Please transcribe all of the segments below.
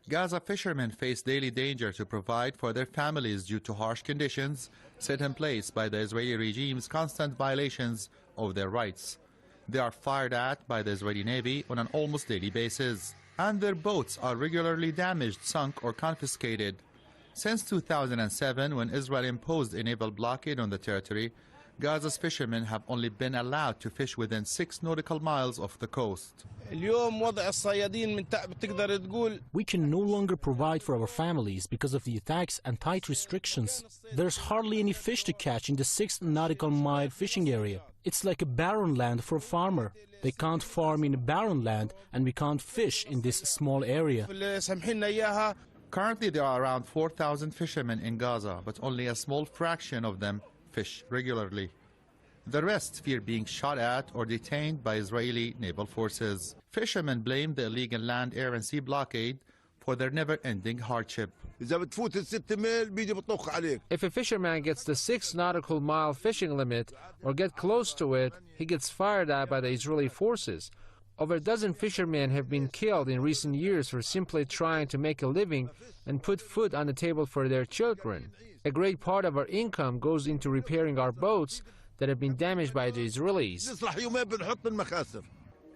Gaza fishermen face daily danger to provide for their families due to harsh conditions set in place by the Israeli regime's constant violations of their rights. They are fired at by the Israeli Navy on an almost daily basis, and their boats are regularly damaged, sunk, or confiscated. Since 2007, when Israel imposed a naval blockade on the territory, Gaza's fishermen have only been allowed to fish within 6 nautical miles of the coast. We can no longer provide for our families because of the attacks and tight restrictions. There's hardly any fish to catch in the 6 nautical mile fishing area. It's like a barren land for a farmer. They can't farm in a barren land, and we can't fish in this small area. Currently, there are around 4,000 fishermen in Gaza, but only a small fraction of them fish regularly. The rest fear being shot at or detained by Israeli naval forces. Fishermen blame the illegal land, air, and sea blockade for their never-ending hardship. If a fisherman gets the 6 nautical mile fishing limit or get close to it, he gets fired at by the Israeli forces. Over a dozen fishermen have been killed in recent years for simply trying to make a living and put food on the table for their children. A great part of our income goes into repairing our boats that have been damaged by the Israelis.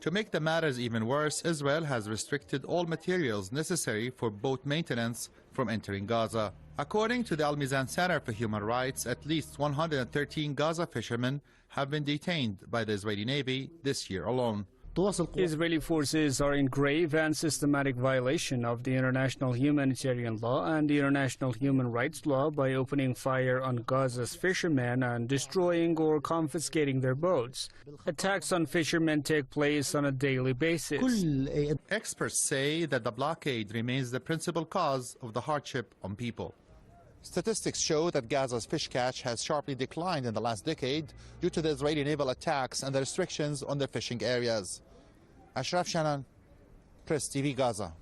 To make the matters even worse, Israel has restricted all materials necessary for boat maintenance from entering Gaza. According to the Al Mizan Center for Human Rights, at least 113 Gaza fishermen have been detained by the Israeli Navy this year alone. Israeli forces are in grave and systematic violation of the international humanitarian law and the international human rights law by opening fire on Gaza's fishermen and destroying or confiscating their boats. Attacks on fishermen take place on a daily basis. Experts say that the blockade remains the principal cause of the hardship on people. Statistics show that Gaza's fish catch has sharply declined in the last decade due to the Israeli naval attacks and the restrictions on their fishing areas. Ashraf Shannon, Press TV Gaza.